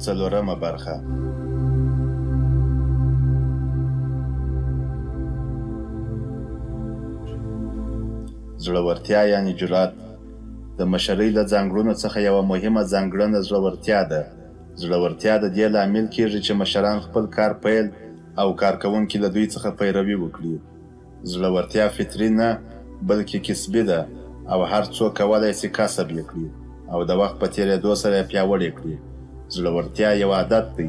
څلورمه برخه. زړورتیا یعنی جرأت. د مشرۍ له ځانګړنو څخه یوه مهمه ځانګړنه زړورتیا ده. زړورتیا د دې لامل کیږي چې مشران خپل کار پیل او کارکوونکي له دوی څخه پیروي وکړي. زړورتیا فطري نه بلکې کسبي ده او هر څوک کولی شي کسب یې کړي او د وخت په تېرېدو سره یې پیاوړی کړي. زړورتیا یو عادت دی.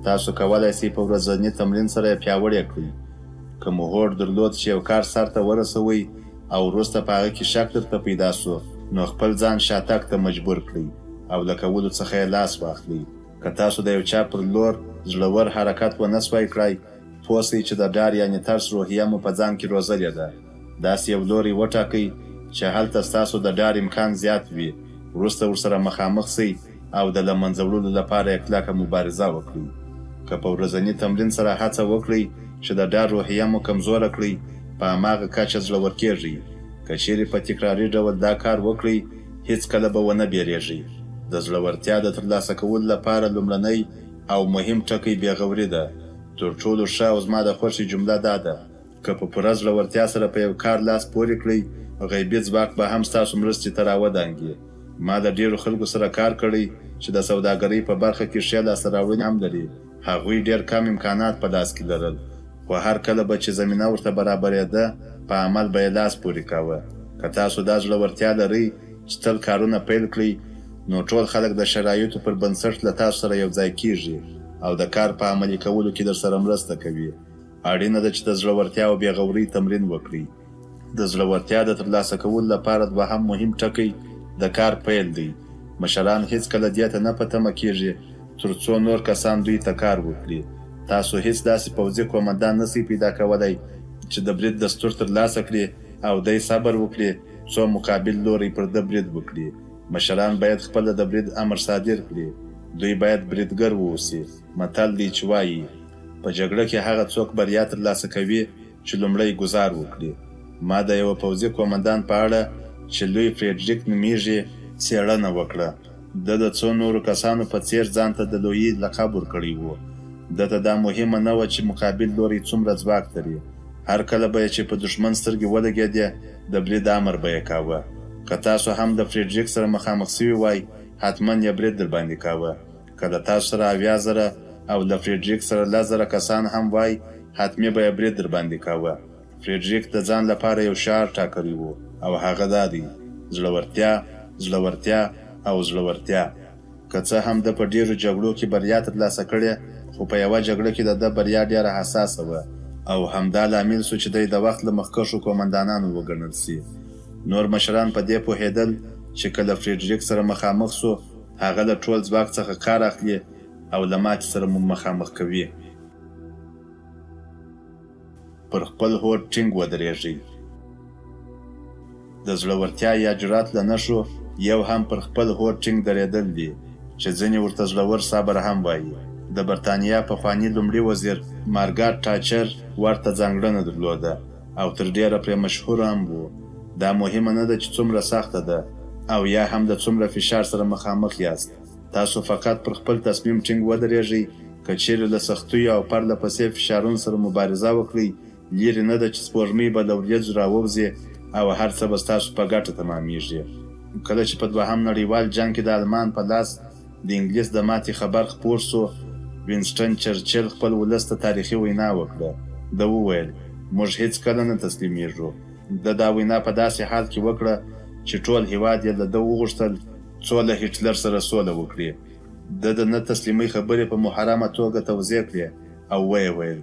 تاسو کولی شئ په ورځني تمرین سره یې پیاوړی کړئ. که مو هوډ درلود چې یو کار سرته ورسوئ او وروسته په هغه کې شک درته پیدا سو، نو خپل ځان شاتګ ته مجبور کړئ او له کولو څخه یې لاس واخلئ. که تاسو د یو چا پر لور زړور حرکت ونه سوای کړئ، پوه شئ چې د ډار یعنې ترس روحیه مو په ځان کې روزلې ده. داسې یو لوری وټاکئ چې هلته ستاسو د ډار امکان زیات وي. وروسته ورسره مخامخ سئ او د له منځه وړلو لپاره یې کلکه مبارزه وکړئ. که په ورځني تمرین سره هڅه وکړئ چې د ډار روحیه مو کمزوره کړئ، په هماغه کچه زړور کیږئ. که چیرې په تکراري ډول دا کار وکړئ، هیڅکله به ونه بیریږئ. د زړورتیا د ترلاسه کولو لپاره لومړنی او مهم ټکی بېغوري ده. تر ټولو ښه او زما د خوښې جمله دا ده: که په پوره زړورتیا سره په یو کار لاس پورې کړئ، غیبي ځواک به هم ستاسو مرستې ته راودانګي. ما د ډېرو خلکو سره کار کړی چې د سوداګرۍ په برخه کې ښې لاسته راوړنې هم لري. هغوی ډېر کم امکانات په لاس کې لرل، خو هر کله به چې زمینه ورته برابرېده، په عمل به یې لاس پورې کاوه. که تاسو دا زړورتیا لرئ چې تل کارونه پیل کړئ، نو ټول خلک د شرایطو پر بنسټ له تاسو سره یو ځای کیږي او د کار په عملي کولو کې درسره مرسته کوي. اړینه ده چې د زړورتیا او بېغورۍ تمرین وکړئ. د زړورتیا د ترلاسه کولو لپاره دوهم مهم ټکی د کار پیل دی. مشران هیڅکله دې ته نه په تمه کیږي تر څو نور کسان دوی ته کار وکړي. تاسو هیڅ داسې پوځي قومندان نسئ پیدا کولی چې د برید دستور ترلاسه کړي او دی صبر وکړي څو مقابل لوری پر ده برید وکړي. مشران باید خپله د برید امر صادر کړي. دوی باید بریدګر واوسي. متل دی چې وایي: په جګړه کې هغه څوک بریا ترلاسه کوي چې لومړی ګزار وکړي. ما د یوه پوځي قومندان په اړه چې لوی فریډریک نومیږي څېړنه وکړه. ده د څو نورو کسانو په څېر ځان ته د لویي لقب ورکړی و. ده ته دا مهمه نه وه چې مقابل لوری څومره ځواک لري. هر کله به یې چې په دښمن سترګې ولګېدې، د برید امر به یې کاوه. که تاسو هم د فریډریک سره مخامخ سوي وای، حتما یې برید درباندې کاوه. که د تاسو سره 80,000 او د فریډریک سره 10,000 کسان هم وای، حتمي به یې برید درباندې کاوه. فریډریک د ځان لپاره یو شعار ټاکلی و او هغه دا دی: زړورتیا، زړورتیا او زړورتیا. که څه هم ده په ډېرو جګړو کې بریا ترلاسه کړې، خو په یوه جګړه کې د ده بریا ډېره حساسه وه او همدا لامل سو چې دی د وخت له مخکښو قومندانانو وګڼل سي. نور مشران په دې پوهېدل چې کله فریډریک سره مخامخ سو، هغه له ټول ځواک څخه کار اخلي او له ماتې سره مو مخامخ کوي. پر خپل هوډ ټینګ ودرېږئ. د زړورتیا یا جرأت له نښو یو هم پر خپل هوډ ټینګ درېدل دي، چې ځینې ورته زړور صبر هم وایي. د برتانیا پخواني لومړي وزیر مارګاټ ټاچر ورته ځانګړنه درلوده او تر ډېره پرې مشهور هم و. دا مهمه نه ده چې څومره سخته ده او یا هم د څومره فشار سره مخامخ یاست. تاسو فقط پر خپل تصمیم ټینګ ودرېږئ. که چیرې له سختیو او پرله پسې فشارونو سره مبارزه وکړئ، لیرې نه ده چې سپوږمۍ به له وریځو راووځي او هر څه به ستاسو په ګټه تمامیږي. کله چې په دوهم نړیوال جنګ کې د آلمان په لاس د انګلیس د ماتې خبر خپور سو، وینسټن چرچل خپل ولس ته تاریخي وینا وکړه. ده وویل: موږ هیڅکله نه تسلیمیږو. ده دا وینا په داسې حال کې وکړه چې ټول هیواد یې له ده وغوښتل څو له هټلر سره سوله وکړي. ده د نه تسلیمۍ خبرې په محرمه توګه توضیح کړې او ویې ویل: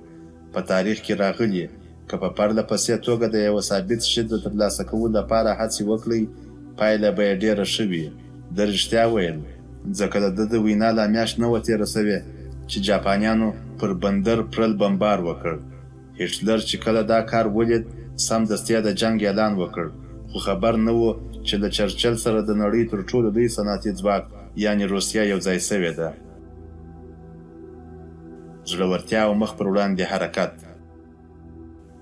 په تاریخ کې راغلي، که په پرله پسې توګه د یوه ثابت شي د ترلاسه کولو لپاره هڅې وکړئ، پایله به یې ډېره ښه وي. ده رښتیا ویل، ځکه د ده د وینا لا میاشت نه وه تېره سوې چې جاپانیانو پر بندر پرل بمبار وکړ. هټلر چې کله دا کار ولید، سمدستي د جنګ اعلان وکړ، خو خبر نه و چې له چرچل سره د نړۍ تر ټولو لوی صنعتي ځواک یعنې روسیه یو ځای سوې ده. زړورتیا او مخ پر وړاندې حرکت.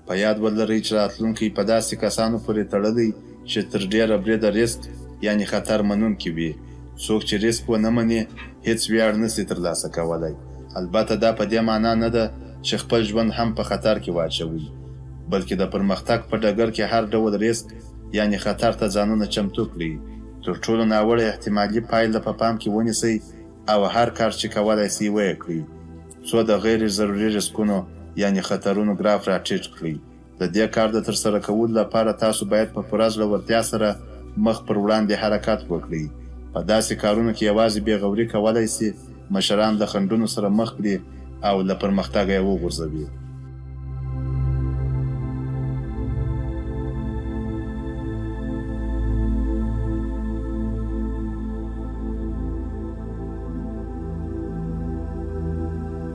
په یاد ولرئ چې راتلونکی په داسې کسانو پورې تړلی چې تر ډېره بریده ریسک یعنې خطر منونکي وي. څوک چې ریسک ونه مني هیڅ ویاړ نسي ترلاسه کولی. البته دا په دې معنا نه ده چې خپل ژوند هم په خطر کې واچوئ، بلکې د پرمختګ په ډګر کې هر ډول ریسک یعنی خطر ته ځانونه چمتو کړئ. تر ټولو ناوړه احتمالي پایله په پام کې ونیسئ او هر کار چې کولی سئ ویې کړئ. څو د غیر ضروري ریسکونو یعنی خطرونو ګراف راټیټ کړئ. د دې کار د ترسره کولو لپاره تاسو باید په پوره زړورتیا سره مخ پر وړاندې حرکت وکړئ. په داسې کارونو کې یوازې بېغوري کولی سي مشران د خنډونو سره مخ کړي او له پرمختګه یې وغورځوي.